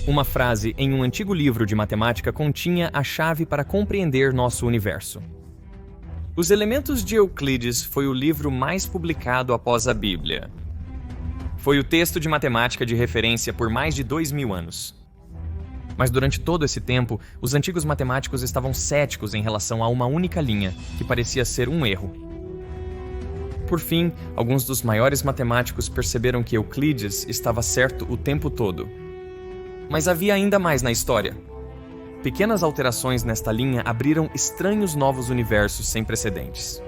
Uma frase em um antigo livro de matemática continha a chave para compreender nosso universo. Os Elementos de Euclides foi o livro mais publicado após a Bíblia. Foi o texto de matemática de referência por mais de 2000 anos. Mas durante todo esse tempo, os antigos matemáticos estavam céticos em relação a uma única linha, que parecia ser um erro. Por fim, alguns dos maiores matemáticos perceberam que Euclides estava certo o tempo todo. Mas havia ainda mais na história. Pequenas alterações nesta linha abriram estranhos novos universos sem precedentes.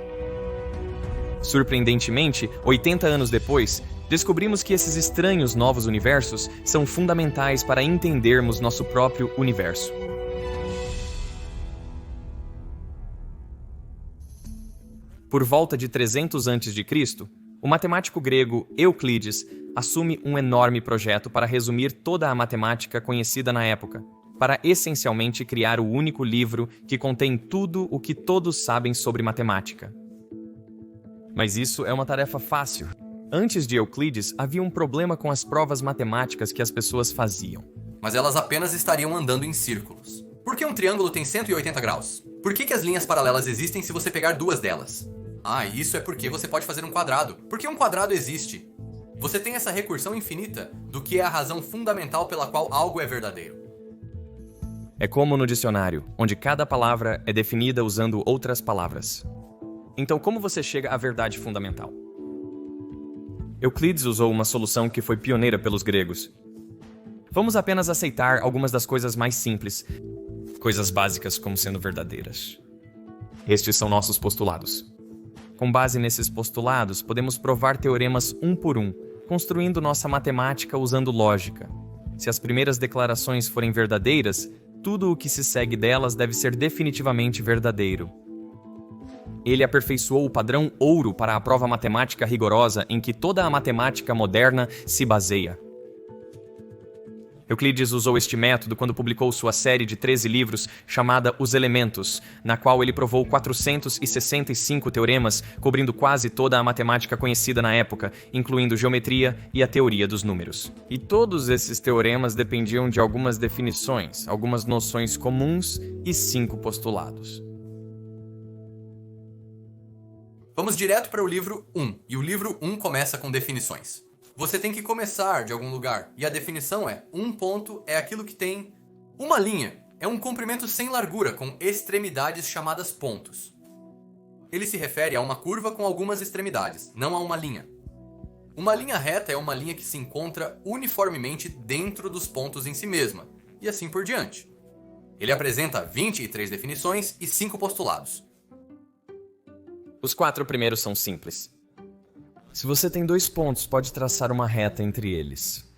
Surpreendentemente, 80 anos depois, descobrimos que esses estranhos novos universos são fundamentais para entendermos nosso próprio universo. Por volta de 300 a.C., o matemático grego Euclides assume um enorme projeto para resumir toda a matemática conhecida na época, para essencialmente criar o único livro que contém tudo o que todos sabem sobre matemática. Mas isso é uma tarefa fácil. Antes de Euclides, havia um problema com as provas matemáticas que as pessoas faziam. Mas elas apenas estariam andando em círculos. Por que um triângulo tem 180 graus? Por que as linhas paralelas existem se você pegar duas delas? Isso é porque você pode fazer um quadrado. Porque um quadrado existe. Você tem essa recursão infinita do que é a razão fundamental pela qual algo é verdadeiro. É como no dicionário, onde cada palavra é definida usando outras palavras. Então, como você chega à verdade fundamental? Euclides usou uma solução que foi pioneira pelos gregos. Vamos apenas aceitar algumas das coisas mais simples, coisas básicas como sendo verdadeiras. Estes são nossos postulados. Com base nesses postulados, podemos provar teoremas um por um, construindo nossa matemática usando lógica. Se as primeiras declarações forem verdadeiras, tudo o que se segue delas deve ser definitivamente verdadeiro. Ele aperfeiçoou o padrão ouro para a prova matemática rigorosa em que toda a matemática moderna se baseia. Euclides usou este método quando publicou sua série de 13 livros chamada Os Elementos, na qual ele provou 465 teoremas, cobrindo quase toda a matemática conhecida na época, incluindo geometria e a teoria dos números. E todos esses teoremas dependiam de algumas definições, algumas noções comuns e 5 postulados. Vamos direto para o livro 1, e o livro 1 começa com definições. Você tem que começar de algum lugar, e a definição é: um ponto é aquilo que tem uma linha. É um comprimento sem largura, com extremidades chamadas pontos. Ele se refere a uma curva com algumas extremidades, não a uma linha. Uma linha reta é uma linha que se encontra uniformemente dentro dos pontos em si mesma, e assim por diante. Ele apresenta 23 definições e 5 postulados. Os 4 primeiros são simples. Se você tem 2 pontos, pode traçar uma reta entre eles.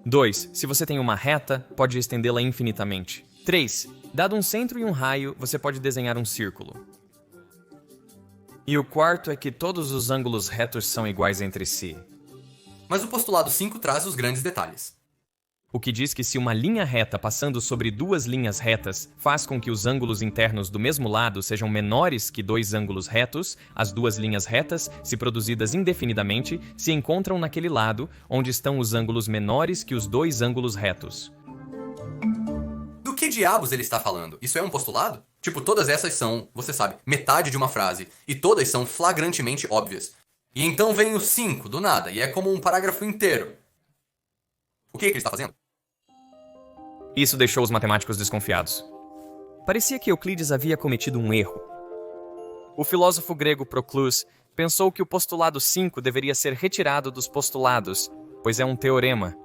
2. Se você tem uma reta, pode estendê-la infinitamente. 3. Dado um centro e um raio, você pode desenhar um círculo. E o quarto é que todos os ângulos retos são iguais entre si. Mas o postulado 5 traz os grandes detalhes. O que diz que se uma linha reta passando sobre 2 linhas retas faz com que os ângulos internos do mesmo lado sejam menores que 2 ângulos retos, as 2 linhas retas, se produzidas indefinidamente, se encontram naquele lado onde estão os ângulos menores que os 2 ângulos retos. Do que diabos ele está falando? Isso é um postulado? Tipo, todas essas são, você sabe, metade de uma frase, e todas são flagrantemente óbvias. E então vem o 5, do nada, e é como um parágrafo inteiro. O que ele está fazendo? Isso deixou os matemáticos desconfiados. Parecia que Euclides havia cometido um erro. O filósofo grego Proclus pensou que o postulado 5 deveria ser retirado dos postulados, pois é um teorema.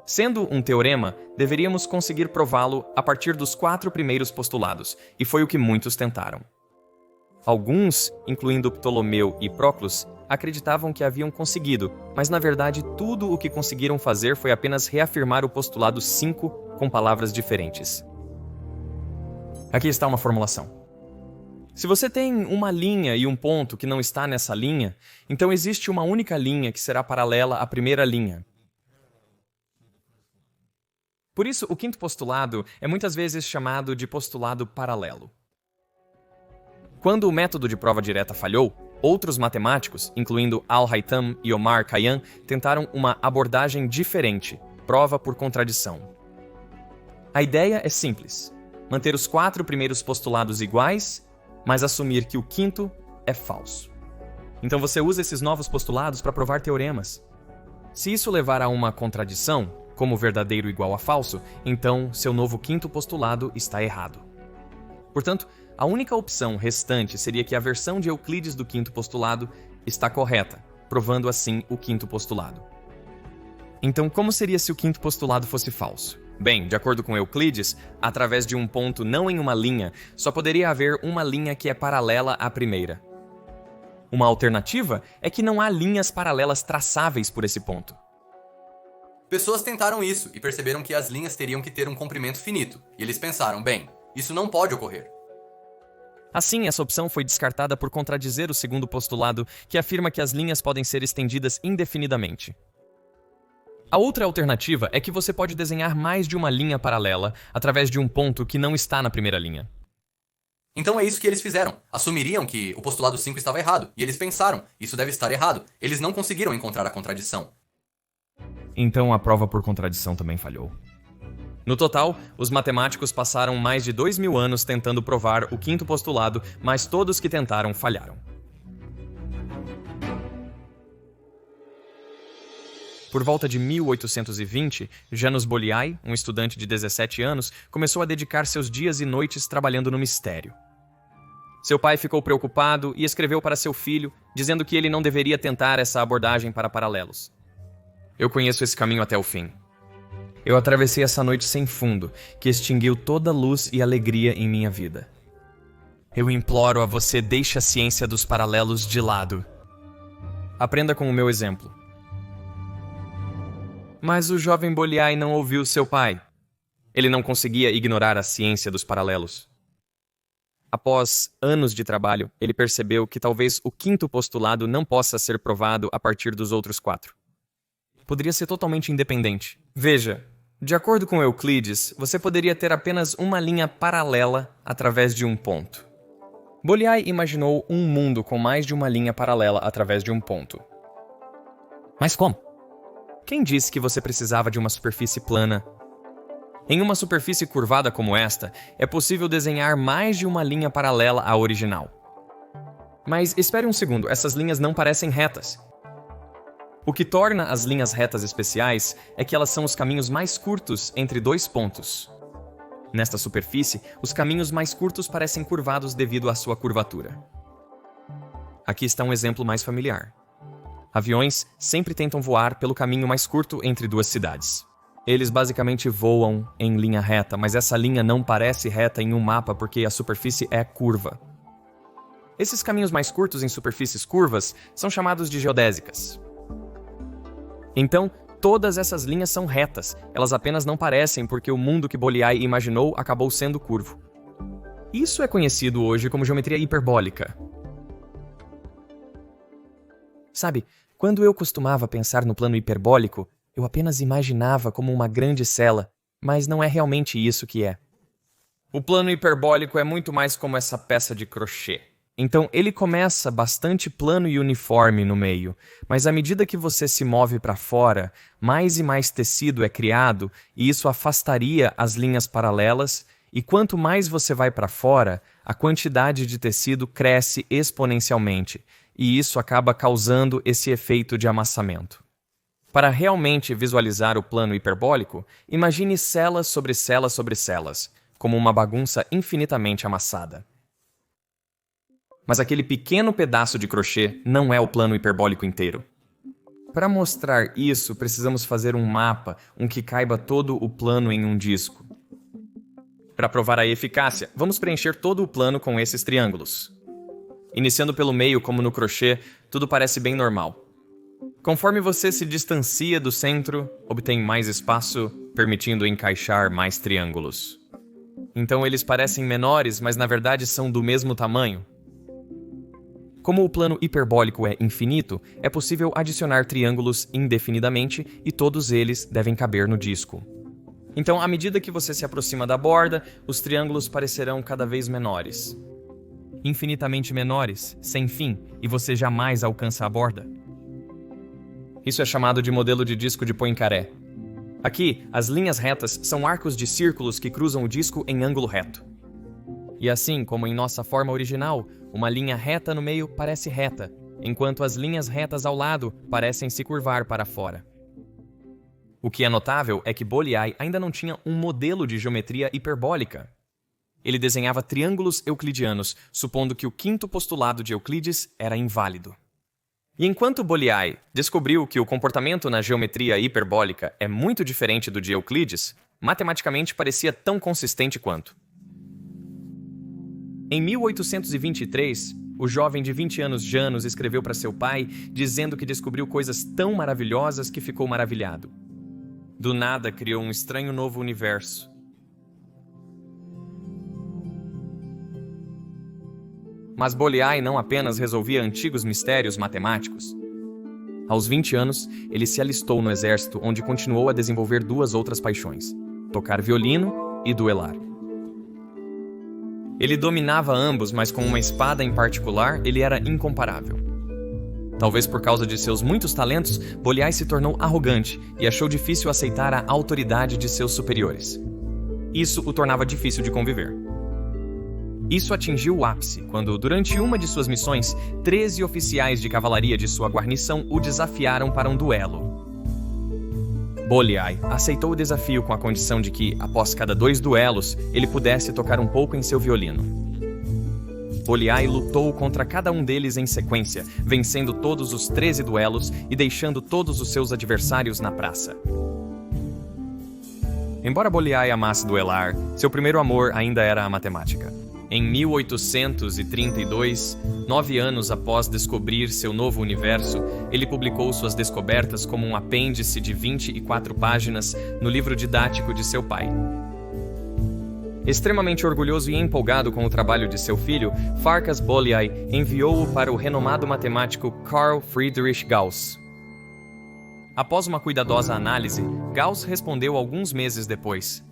Sendo um teorema, deveríamos conseguir prová-lo a partir dos 4 primeiros postulados, e foi o que muitos tentaram. Alguns, incluindo Ptolomeu e Proclus, acreditavam que haviam conseguido, mas na verdade tudo o que conseguiram fazer foi apenas reafirmar o postulado 5 com palavras diferentes. Aqui está uma formulação. Se você tem uma linha e um ponto que não está nessa linha, então existe uma única linha que será paralela à primeira linha. Por isso, o quinto postulado é muitas vezes chamado de postulado paralelo. Quando o método de prova direta falhou, outros matemáticos, incluindo Al-Haytham e Omar Khayyam, tentaram uma abordagem diferente, prova por contradição. A ideia é simples: manter os 4 primeiros postulados iguais, mas assumir que o quinto é falso. Então você usa esses novos postulados para provar teoremas. Se isso levar a uma contradição, como verdadeiro igual a falso, então seu novo quinto postulado está errado. Portanto, a única opção restante seria que a versão de Euclides do quinto postulado está correta, provando assim o quinto postulado. Então, como seria se o quinto postulado fosse falso? Bem, de acordo com Euclides, através de um ponto não em uma linha, só poderia haver uma linha que é paralela à primeira. Uma alternativa é que não há linhas paralelas traçáveis por esse ponto. Pessoas tentaram isso e perceberam que as linhas teriam que ter um comprimento finito, e eles pensaram, bem, isso não pode ocorrer. Assim, essa opção foi descartada por contradizer o segundo postulado, que afirma que as linhas podem ser estendidas indefinidamente. A outra alternativa é que você pode desenhar mais de uma linha paralela através de um ponto que não está na primeira linha. Então é isso que eles fizeram. Assumiriam que o postulado 5 estava errado, e eles pensaram, isso deve estar errado. Eles não conseguiram encontrar a contradição. Então a prova por contradição também falhou. No total, os matemáticos passaram mais de 2000 anos tentando provar o quinto postulado, mas todos que tentaram falharam. Por volta de 1820, Janusz Bolyai, um estudante de 17 anos, começou a dedicar seus dias e noites trabalhando no mistério. Seu pai ficou preocupado e escreveu para seu filho, dizendo que ele não deveria tentar essa abordagem para paralelos. Eu conheço esse caminho até o fim. Eu atravessei essa noite sem fundo, que extinguiu toda a luz e alegria em minha vida. Eu imploro a você, deixe a ciência dos paralelos de lado. Aprenda com o meu exemplo. Mas o jovem Bolyai não ouviu seu pai. Ele não conseguia ignorar a ciência dos paralelos. Após anos de trabalho, ele percebeu que talvez o quinto postulado não possa ser provado a partir dos outros 4. Poderia ser totalmente independente. Veja, de acordo com Euclides, você poderia ter apenas uma linha paralela através de um ponto. Bolyai imaginou um mundo com mais de uma linha paralela através de um ponto. Mas como? Quem disse que você precisava de uma superfície plana? Em uma superfície curvada como esta, é possível desenhar mais de uma linha paralela à original. Mas espere um segundo, essas linhas não parecem retas. O que torna as linhas retas especiais é que elas são os caminhos mais curtos entre 2 pontos. Nesta superfície, os caminhos mais curtos parecem curvados devido à sua curvatura. Aqui está um exemplo mais familiar. Aviões sempre tentam voar pelo caminho mais curto entre 2 cidades. Eles basicamente voam em linha reta, mas essa linha não parece reta em um mapa porque a superfície é curva. Esses caminhos mais curtos em superfícies curvas são chamados de geodésicas. Então, todas essas linhas são retas, elas apenas não parecem porque o mundo que Bolyai imaginou acabou sendo curvo. Isso é conhecido hoje como geometria hiperbólica. Sabe, quando eu costumava pensar no plano hiperbólico, eu apenas imaginava como uma grande cela, mas não é realmente isso que é. O plano hiperbólico é muito mais como essa peça de crochê. Então, ele começa bastante plano e uniforme no meio, mas à medida que você se move para fora, mais e mais tecido é criado e isso afastaria as linhas paralelas, e quanto mais você vai para fora, a quantidade de tecido cresce exponencialmente, e isso acaba causando esse efeito de amassamento. Para realmente visualizar o plano hiperbólico, imagine celas sobre celas sobre celas, como uma bagunça infinitamente amassada. Mas aquele pequeno pedaço de crochê não é o plano hiperbólico inteiro. Para mostrar isso, precisamos fazer um mapa, que caiba todo o plano em um disco. Para provar a eficácia, vamos preencher todo o plano com esses triângulos. Iniciando pelo meio, como no crochê, tudo parece bem normal. Conforme você se distancia do centro, obtém mais espaço, permitindo encaixar mais triângulos. Então eles parecem menores, mas na verdade são do mesmo tamanho. Como o plano hiperbólico é infinito, é possível adicionar triângulos indefinidamente e todos eles devem caber no disco. Então, à medida que você se aproxima da borda, os triângulos parecerão cada vez menores. Infinitamente menores, sem fim, e você jamais alcança a borda. Isso é chamado de modelo de disco de Poincaré. Aqui, as linhas retas são arcos de círculos que cruzam o disco em ângulo reto. E assim como em nossa forma original, uma linha reta no meio parece reta, enquanto as linhas retas ao lado parecem se curvar para fora. O que é notável é que Bolyai ainda não tinha um modelo de geometria hiperbólica. Ele desenhava triângulos euclidianos, supondo que o quinto postulado de Euclides era inválido. E enquanto Bolyai descobriu que o comportamento na geometria hiperbólica é muito diferente do de Euclides, matematicamente parecia tão consistente quanto. Em 1823, o jovem de 20 anos Janus escreveu para seu pai, dizendo que descobriu coisas tão maravilhosas que ficou maravilhado. Do nada criou um estranho novo universo. Mas Bolyai não apenas resolvia antigos mistérios matemáticos. Aos 20 anos, ele se alistou no exército, onde continuou a desenvolver duas outras paixões: tocar violino e duelar. Ele dominava ambos, mas com uma espada em particular, ele era incomparável. Talvez por causa de seus muitos talentos, Bolyai se tornou arrogante e achou difícil aceitar a autoridade de seus superiores. Isso o tornava difícil de conviver. Isso atingiu o ápice quando, durante uma de suas missões, 13 oficiais de cavalaria de sua guarnição o desafiaram para um duelo. Bolyai aceitou o desafio com a condição de que, após cada 2 duelos, ele pudesse tocar um pouco em seu violino. Bolyai lutou contra cada um deles em sequência, vencendo todos os 13 duelos e deixando todos os seus adversários na praça. Embora Bolyai amasse duelar, seu primeiro amor ainda era a matemática. Em 1832, 9 anos após descobrir seu novo universo, ele publicou suas descobertas como um apêndice de 24 páginas no livro didático de seu pai. Extremamente orgulhoso e empolgado com o trabalho de seu filho, Farkas Bolyai enviou-o para o renomado matemático Carl Friedrich Gauss. Após uma cuidadosa análise, Gauss respondeu alguns meses depois: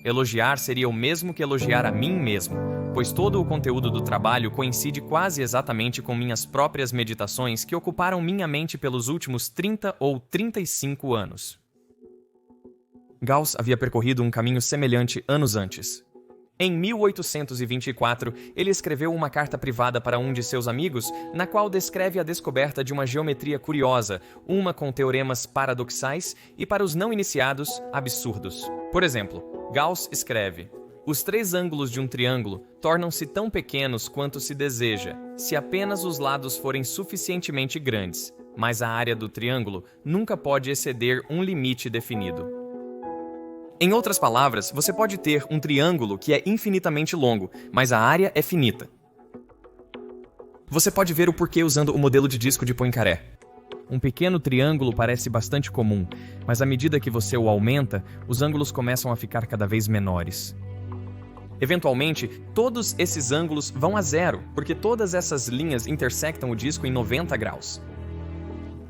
elogiar seria o mesmo que elogiar a mim mesmo, pois todo o conteúdo do trabalho coincide quase exatamente com minhas próprias meditações que ocuparam minha mente pelos últimos 30 ou 35 anos. Gauss havia percorrido um caminho semelhante anos antes. Em 1824, ele escreveu uma carta privada para um de seus amigos, na qual descreve a descoberta de uma geometria curiosa, uma com teoremas paradoxais e, para os não iniciados, absurdos. Por exemplo, Gauss escreve: os 3 ângulos de um triângulo tornam-se tão pequenos quanto se deseja, se apenas os lados forem suficientemente grandes, mas a área do triângulo nunca pode exceder um limite definido. Em outras palavras, você pode ter um triângulo que é infinitamente longo, mas a área é finita. Você pode ver o porquê usando o modelo de disco de Poincaré. Um pequeno triângulo parece bastante comum, mas à medida que você o aumenta, os ângulos começam a ficar cada vez menores. Eventualmente, todos esses ângulos vão a zero, porque todas essas linhas intersectam o disco em 90 graus.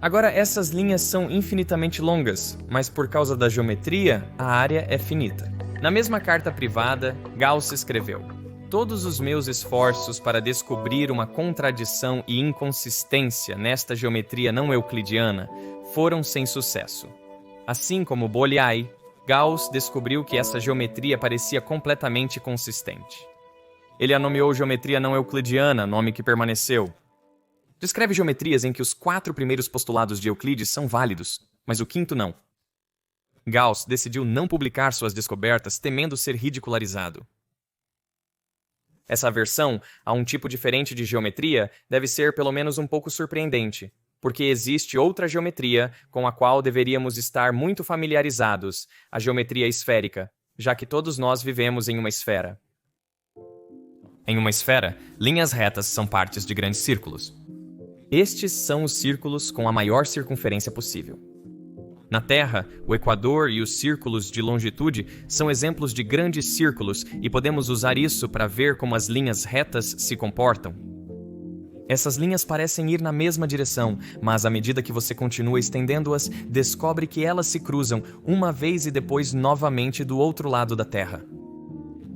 Agora, essas linhas são infinitamente longas, mas por causa da geometria, a área é finita. Na mesma carta privada, Gauss escreveu: todos os meus esforços para descobrir uma contradição e inconsistência nesta geometria não euclidiana foram sem sucesso. Assim como Bolyai, Gauss descobriu que essa geometria parecia completamente consistente. Ele a nomeou geometria não euclidiana, nome que permaneceu. Descreve geometrias em que os 4 primeiros postulados de Euclides são válidos, mas o quinto não. Gauss decidiu não publicar suas descobertas, temendo ser ridicularizado. Essa aversão a um tipo diferente de geometria deve ser pelo menos um pouco surpreendente, porque existe outra geometria com a qual deveríamos estar muito familiarizados, a geometria esférica, já que todos nós vivemos em uma esfera. Em uma esfera, linhas retas são partes de grandes círculos. Estes são os círculos com a maior circunferência possível. Na Terra, o equador e os círculos de longitude são exemplos de grandes círculos e podemos usar isso para ver como as linhas retas se comportam. Essas linhas parecem ir na mesma direção, mas à medida que você continua estendendo-as, descobre que elas se cruzam uma vez e depois novamente do outro lado da Terra.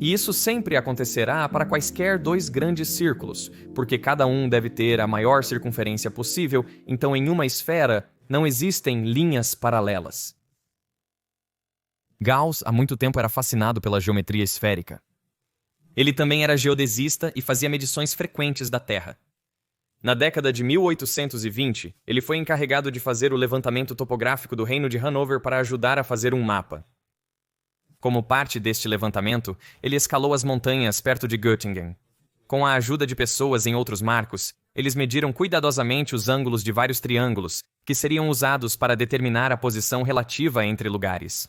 E isso sempre acontecerá para quaisquer 2 grandes círculos, porque cada um deve ter a maior circunferência possível, então em uma esfera não existem linhas paralelas. Gauss há muito tempo era fascinado pela geometria esférica. Ele também era geodesista e fazia medições frequentes da Terra. Na década de 1820, ele foi encarregado de fazer o levantamento topográfico do Reino de Hanover para ajudar a fazer um mapa. Como parte deste levantamento, ele escalou as montanhas perto de Göttingen. Com a ajuda de pessoas em outros marcos, eles mediram cuidadosamente os ângulos de vários triângulos, que seriam usados para determinar a posição relativa entre lugares.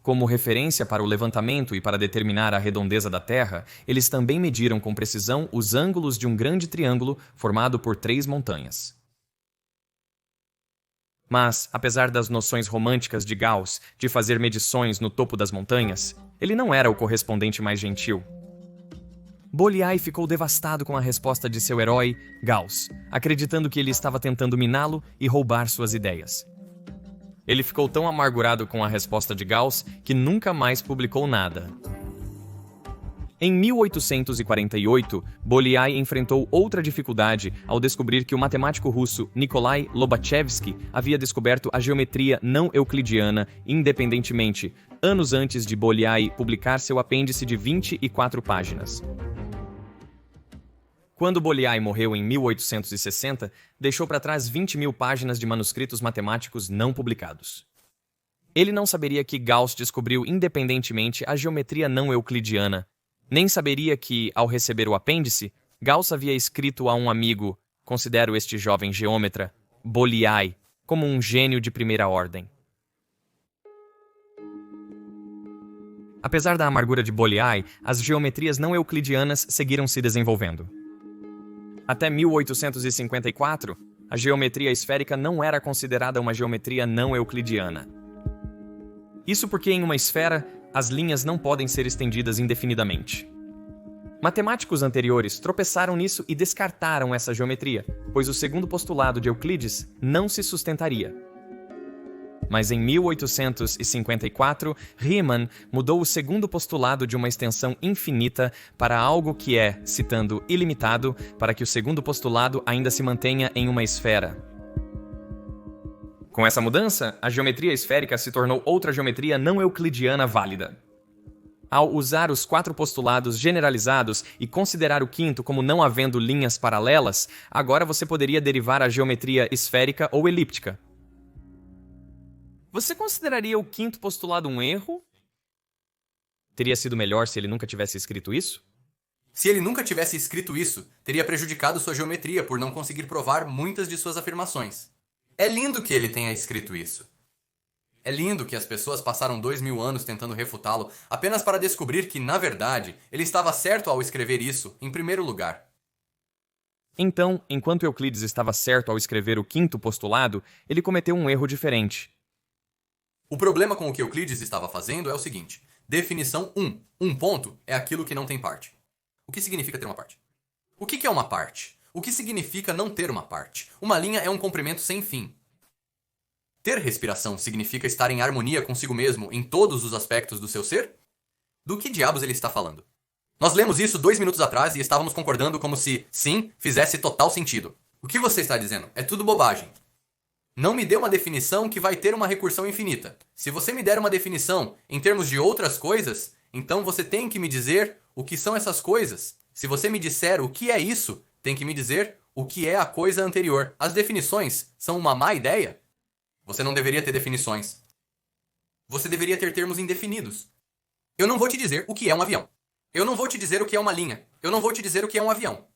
Como referência para o levantamento e para determinar a redondeza da Terra, eles também mediram com precisão os ângulos de um grande triângulo formado por 3 montanhas. Mas, apesar das noções românticas de Gauss de fazer medições no topo das montanhas, ele não era o correspondente mais gentil. Bolyai ficou devastado com a resposta de seu herói, Gauss, acreditando que ele estava tentando miná-lo e roubar suas ideias. Ele ficou tão amargurado com a resposta de Gauss que nunca mais publicou nada. Em 1848, Bolyai enfrentou outra dificuldade ao descobrir que o matemático russo Nikolai Lobachevsky havia descoberto a geometria não euclidiana independentemente, anos antes de Bolyai publicar seu apêndice de 24 páginas. Quando Bolyai morreu em 1860, deixou para trás 20.000 páginas de manuscritos matemáticos não publicados. Ele não saberia que Gauss descobriu independentemente a geometria não euclidiana, nem saberia que, ao receber o apêndice, Gauss havia escrito a um amigo: "Considero este jovem geômetra, Bolyai, como um gênio de primeira ordem." Apesar da amargura de Bolyai, as geometrias não euclidianas seguiram se desenvolvendo. Até 1854, a geometria esférica não era considerada uma geometria não euclidiana. Isso porque em uma esfera, as linhas não podem ser estendidas indefinidamente. Matemáticos anteriores tropeçaram nisso e descartaram essa geometria, pois o segundo postulado de Euclides não se sustentaria. Mas em 1854, Riemann mudou o segundo postulado de uma extensão infinita para algo que é, citando, ilimitado, para que o segundo postulado ainda se mantenha em uma esfera. Com essa mudança, a geometria esférica se tornou outra geometria não euclidiana válida. Ao usar os 4 postulados generalizados e considerar o quinto como não havendo linhas paralelas, agora você poderia derivar a geometria esférica ou elíptica. Você consideraria o quinto postulado um erro? Teria sido melhor se ele nunca tivesse escrito isso? Se ele nunca tivesse escrito isso, teria prejudicado sua geometria por não conseguir provar muitas de suas afirmações. É lindo que ele tenha escrito isso. É lindo que as pessoas passaram 2000 anos tentando refutá-lo apenas para descobrir que, na verdade, ele estava certo ao escrever isso em primeiro lugar. Então, enquanto Euclides estava certo ao escrever o quinto postulado, ele cometeu um erro diferente. O problema com o que Euclides estava fazendo é o seguinte: definição 1. Um ponto é aquilo que não tem parte. O que significa ter uma parte? O que é uma parte? O que significa não ter uma parte? Uma linha é um comprimento sem fim. Ter respiração significa estar em harmonia consigo mesmo em todos os aspectos do seu ser? Do que diabos ele está falando? Nós lemos isso 2 minutos atrás e estávamos concordando como se, sim, fizesse total sentido. O que você está dizendo? É tudo bobagem. Não me dê uma definição que vai ter uma recursão infinita. Se você me der uma definição em termos de outras coisas, então você tem que me dizer o que são essas coisas. Se você me disser o que é isso, tem que me dizer o que é a coisa anterior. As definições são uma má ideia? Você não deveria ter definições. Você deveria ter termos indefinidos. Eu não vou te dizer o que é um avião. Eu não vou te dizer o que é uma linha. Eu não vou te dizer o que é um avião.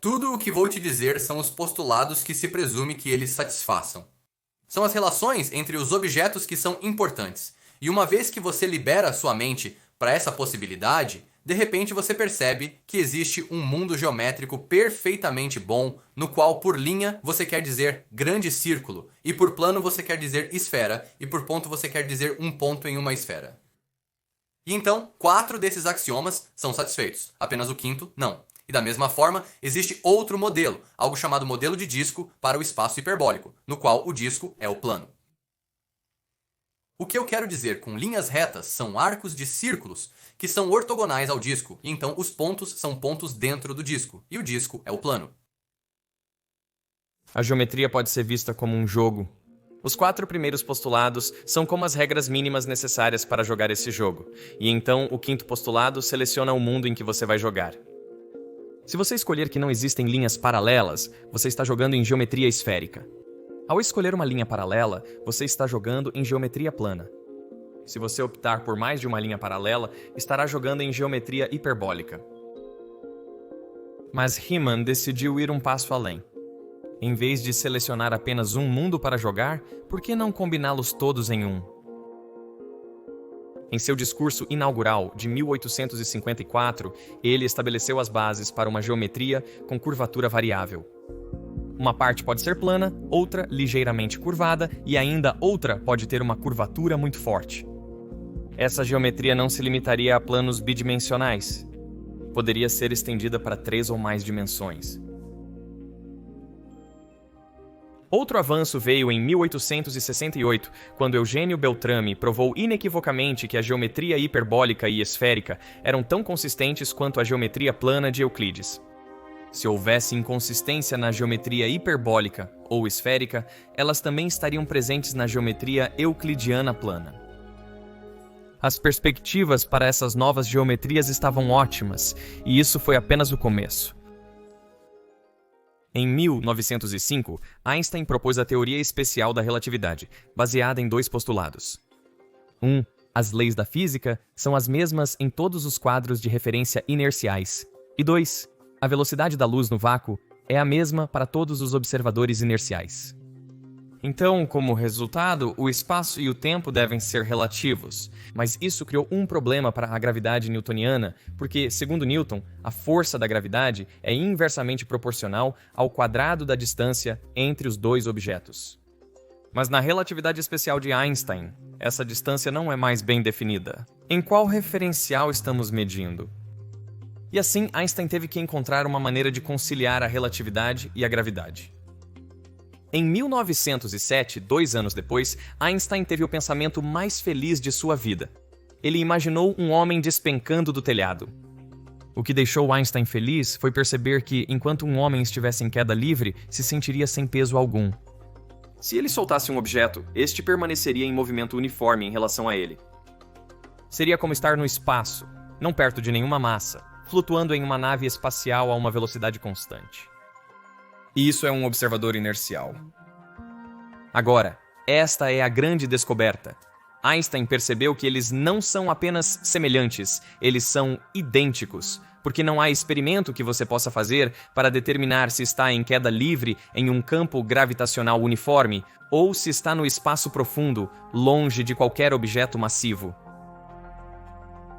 Tudo o que vou te dizer são os postulados que se presume que eles satisfaçam. São as relações entre os objetos que são importantes. E uma vez que você libera a sua mente para essa possibilidade, de repente você percebe que existe um mundo geométrico perfeitamente bom, no qual por linha você quer dizer grande círculo, e por plano você quer dizer esfera, e por ponto você quer dizer um ponto em uma esfera. E então, 4 desses axiomas são satisfeitos, apenas o quinto não. E da mesma forma, existe outro modelo, algo chamado modelo de disco para o espaço hiperbólico, no qual o disco é o plano. O que eu quero dizer com linhas retas são arcos de círculos, que são ortogonais ao disco, e então os pontos são pontos dentro do disco, e o disco é o plano. A geometria pode ser vista como um jogo. Os 4 primeiros postulados são como as regras mínimas necessárias para jogar esse jogo, e então o 5º postulado seleciona o mundo em que você vai jogar. Se você escolher que não existem linhas paralelas, você está jogando em geometria esférica. Ao escolher uma linha paralela, você está jogando em geometria plana. Se você optar por mais de uma linha paralela, estará jogando em geometria hiperbólica. Mas Riemann decidiu ir um passo além. Em vez de selecionar apenas um mundo para jogar, por que não combiná-los todos em um? Em seu discurso inaugural de 1854, ele estabeleceu as bases para uma geometria com curvatura variável. Uma parte pode ser plana, outra ligeiramente curvada e ainda outra pode ter uma curvatura muito forte. Essa geometria não se limitaria a planos bidimensionais. Poderia ser estendida para 3 ou mais dimensões. Outro avanço veio em 1868, quando Eugênio Beltrame provou inequivocamente que a geometria hiperbólica e esférica eram tão consistentes quanto a geometria plana de Euclides. Se houvesse inconsistência na geometria hiperbólica ou esférica, elas também estariam presentes na geometria euclidiana plana. As perspectivas para essas novas geometrias estavam ótimas, e isso foi apenas o começo. Em 1905, Einstein propôs a teoria especial da relatividade, baseada em 2 postulados. 1. As leis da física são as mesmas em todos os quadros de referência inerciais. E 2. A velocidade da luz no vácuo é a mesma para todos os observadores inerciais. Então, como resultado, o espaço e o tempo devem ser relativos. Mas isso criou um problema para a gravidade newtoniana, porque, segundo Newton, a força da gravidade é inversamente proporcional ao quadrado da distância entre os 2 objetos. Mas na relatividade especial de Einstein, essa distância não é mais bem definida. Em qual referencial estamos medindo? E assim, Einstein teve que encontrar uma maneira de conciliar a relatividade e a gravidade. Em 1907, 2 anos depois, Einstein teve o pensamento mais feliz de sua vida. Ele imaginou um homem despencando do telhado. O que deixou Einstein feliz foi perceber que, enquanto um homem estivesse em queda livre, se sentiria sem peso algum. Se ele soltasse um objeto, este permaneceria em movimento uniforme em relação a ele. Seria como estar no espaço, não perto de nenhuma massa, flutuando em uma nave espacial a uma velocidade constante. E isso é um observador inercial. Agora, esta é a grande descoberta. Einstein percebeu que eles não são apenas semelhantes, eles são idênticos, porque não há experimento que você possa fazer para determinar se está em queda livre em um campo gravitacional uniforme ou se está no espaço profundo, longe de qualquer objeto massivo.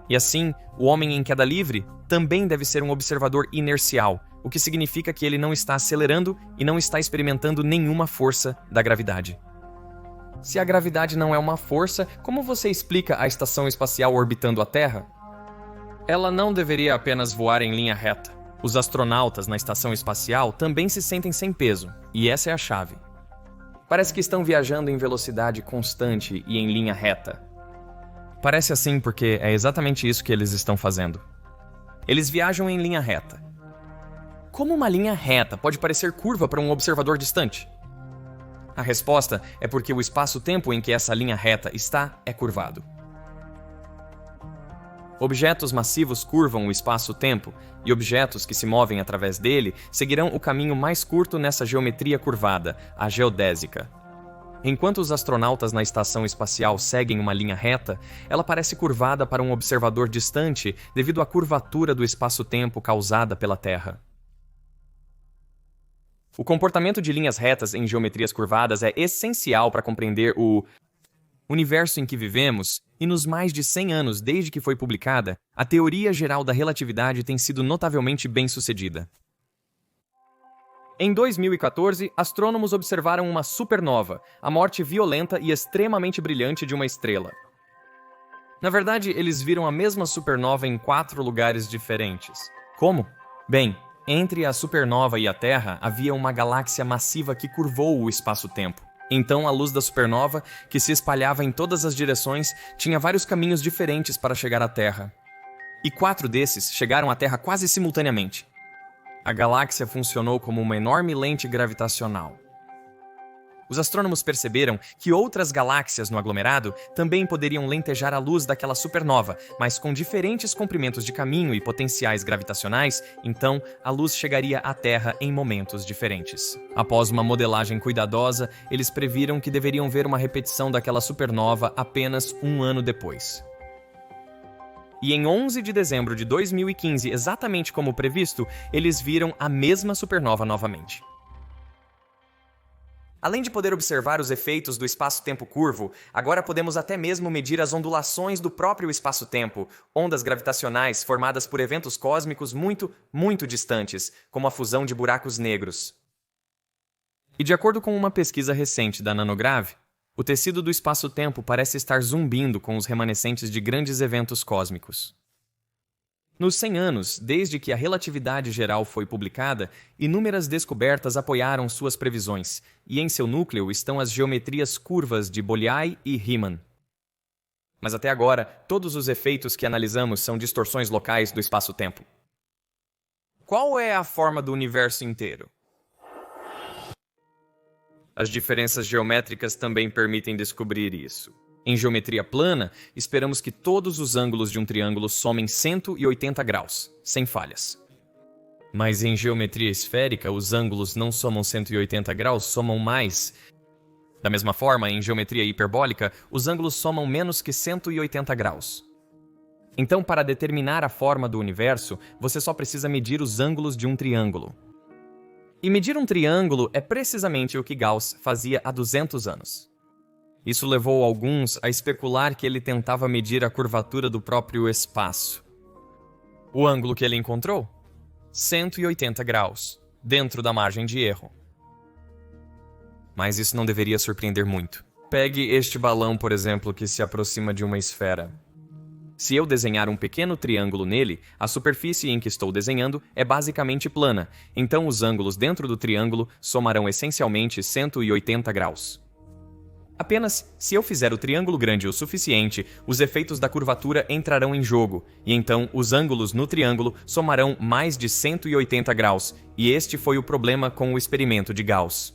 E assim, o homem em queda livre também deve ser um observador inercial, o que significa que ele não está acelerando e não está experimentando nenhuma força da gravidade. Se a gravidade não é uma força, como você explica a estação espacial orbitando a Terra? Ela não deveria apenas voar em linha reta. Os astronautas na estação espacial também se sentem sem peso, e essa é a chave. Parece que estão viajando em velocidade constante e em linha reta. Parece assim porque é exatamente isso que eles estão fazendo. Eles viajam em linha reta. Como uma linha reta pode parecer curva para um observador distante? A resposta é porque o espaço-tempo em que essa linha reta está é curvado. Objetos massivos curvam o espaço-tempo e objetos que se movem através dele seguirão o caminho mais curto nessa geometria curvada, a geodésica. Enquanto os astronautas na estação espacial seguem uma linha reta, ela parece curvada para um observador distante devido à curvatura do espaço-tempo causada pela Terra. O comportamento de linhas retas em geometrias curvadas é essencial para compreender o universo em que vivemos, e nos mais de 100 anos desde que foi publicada, a teoria geral da relatividade tem sido notavelmente bem-sucedida. Em 2014, astrônomos observaram uma supernova, a morte violenta e extremamente brilhante de uma estrela. Na verdade, eles viram a mesma supernova em 4 lugares diferentes. Como? Bem, entre a supernova e a Terra havia uma galáxia massiva que curvou o espaço-tempo. Então, a luz da supernova, que se espalhava em todas as direções, tinha vários caminhos diferentes para chegar à Terra. E 4 desses chegaram à Terra quase simultaneamente. A galáxia funcionou como uma enorme lente gravitacional. Os astrônomos perceberam que outras galáxias no aglomerado também poderiam lentejar a luz daquela supernova, mas com diferentes comprimentos de caminho e potenciais gravitacionais, então a luz chegaria à Terra em momentos diferentes. Após uma modelagem cuidadosa, eles previram que deveriam ver uma repetição daquela supernova apenas um ano depois. E em 11 de dezembro de 2015, exatamente como previsto, eles viram a mesma supernova novamente. Além de poder observar os efeitos do espaço-tempo curvo, agora podemos até mesmo medir as ondulações do próprio espaço-tempo, ondas gravitacionais formadas por eventos cósmicos muito, muito distantes, como a fusão de buracos negros. E de acordo com uma pesquisa recente da Nanograve, o tecido do espaço-tempo parece estar zumbindo com os remanescentes de grandes eventos cósmicos. Nos 100 anos, desde que a relatividade geral foi publicada, inúmeras descobertas apoiaram suas previsões, e em seu núcleo estão as geometrias curvas de Bolyai e Riemann. Mas até agora, todos os efeitos que analisamos são distorções locais do espaço-tempo. Qual é a forma do universo inteiro? As diferenças geométricas também permitem descobrir isso. Em geometria plana, esperamos que todos os ângulos de um triângulo somem 180 graus, sem falhas. Mas em geometria esférica, os ângulos não somam 180 graus, somam mais. Da mesma forma, em geometria hiperbólica, os ângulos somam menos que 180 graus. Então, para determinar a forma do universo, você só precisa medir os ângulos de um triângulo. E medir um triângulo é precisamente o que Gauss fazia há 200 anos. Isso levou alguns a especular que ele tentava medir a curvatura do próprio espaço. O ângulo que ele encontrou? 180 graus, dentro da margem de erro. Mas isso não deveria surpreender muito. Pegue este balão, por exemplo, que se aproxima de uma esfera. Se eu desenhar um pequeno triângulo nele, a superfície em que estou desenhando é basicamente plana, então os ângulos dentro do triângulo somarão essencialmente 180 graus. Apenas se eu fizer o triângulo grande o suficiente, os efeitos da curvatura entrarão em jogo, e então os ângulos no triângulo somarão mais de 180 graus, e este foi o problema com o experimento de Gauss.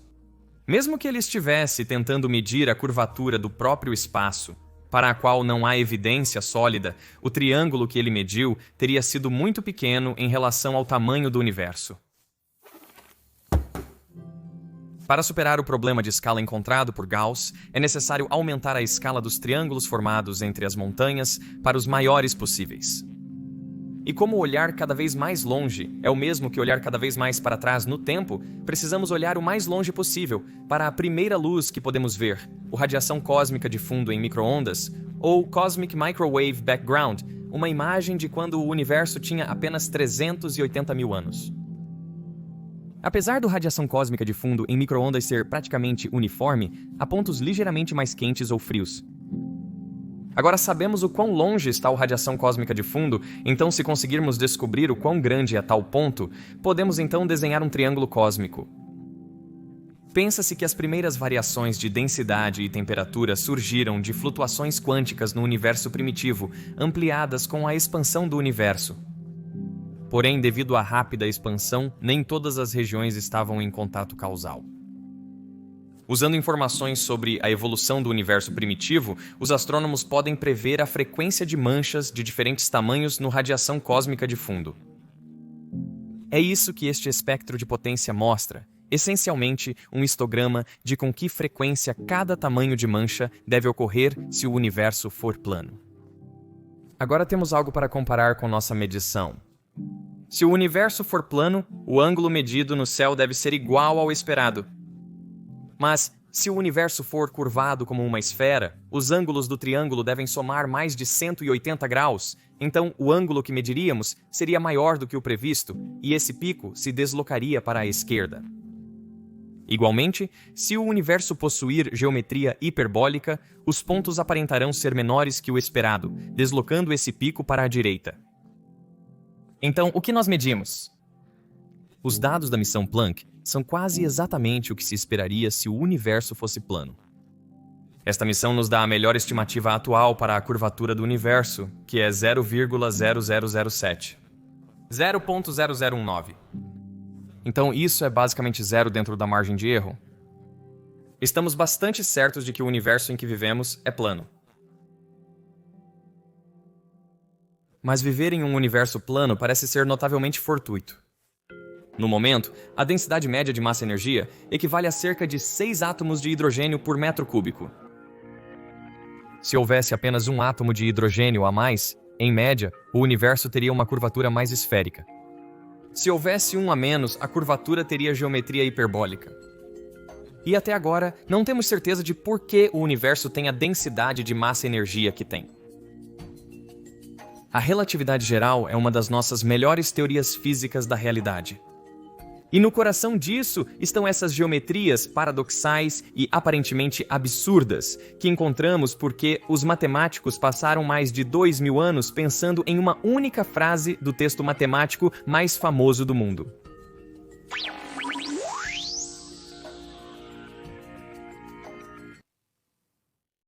Mesmo que ele estivesse tentando medir a curvatura do próprio espaço, para a qual não há evidência sólida, o triângulo que ele mediu teria sido muito pequeno em relação ao tamanho do universo. Para superar o problema de escala encontrado por Gauss, é necessário aumentar a escala dos triângulos formados entre as montanhas para os maiores possíveis. E como olhar cada vez mais longe é o mesmo que olhar cada vez mais para trás no tempo, precisamos olhar o mais longe possível para a primeira luz que podemos ver, a radiação cósmica de fundo em micro-ondas, ou Cosmic Microwave Background, uma imagem de quando o universo tinha apenas 380 mil anos. Apesar do radiação cósmica de fundo em micro-ondas ser praticamente uniforme, há pontos ligeiramente mais quentes ou frios. Agora sabemos o quão longe está a radiação cósmica de fundo, então se conseguirmos descobrir o quão grande é tal ponto, podemos então desenhar um triângulo cósmico. Pensa-se que as primeiras variações de densidade e temperatura surgiram de flutuações quânticas no universo primitivo, ampliadas com a expansão do universo. Porém, devido à rápida expansão, nem todas as regiões estavam em contato causal. Usando informações sobre a evolução do universo primitivo, os astrônomos podem prever a frequência de manchas de diferentes tamanhos no radiação cósmica de fundo. É isso que este espectro de potência mostra, essencialmente um histograma de com que frequência cada tamanho de mancha deve ocorrer se o universo for plano. Agora temos algo para comparar com nossa medição. Se o universo for plano, o ângulo medido no céu deve ser igual ao esperado. Mas, se o universo for curvado como uma esfera, os ângulos do triângulo devem somar mais de 180 graus, então o ângulo que mediríamos seria maior do que o previsto, e esse pico se deslocaria para a esquerda. Igualmente, se o universo possuir geometria hiperbólica, os pontos aparentarão ser menores que o esperado, deslocando esse pico para a direita. Então, o que nós medimos? Os dados da missão Planck são quase exatamente o que se esperaria se o universo fosse plano. Esta missão nos dá a melhor estimativa atual para a curvatura do universo, que é 0,0007. 0,0019. Então, isso é basicamente zero dentro da margem de erro? Estamos bastante certos de que o universo em que vivemos é plano. Mas viver em um universo plano parece ser notavelmente fortuito. No momento, a densidade média de massa-energia equivale a cerca de 6 átomos de hidrogênio por metro cúbico. Se houvesse apenas um átomo de hidrogênio a mais, em média, o universo teria uma curvatura mais esférica. Se houvesse um a menos, a curvatura teria geometria hiperbólica. E até agora, não temos certeza de por que o universo tem a densidade de massa-energia que tem. A relatividade geral é uma das nossas melhores teorias físicas da realidade. E no coração disso estão essas geometrias paradoxais e aparentemente absurdas que encontramos porque os matemáticos passaram mais de 2000 anos pensando em uma única frase do texto matemático mais famoso do mundo.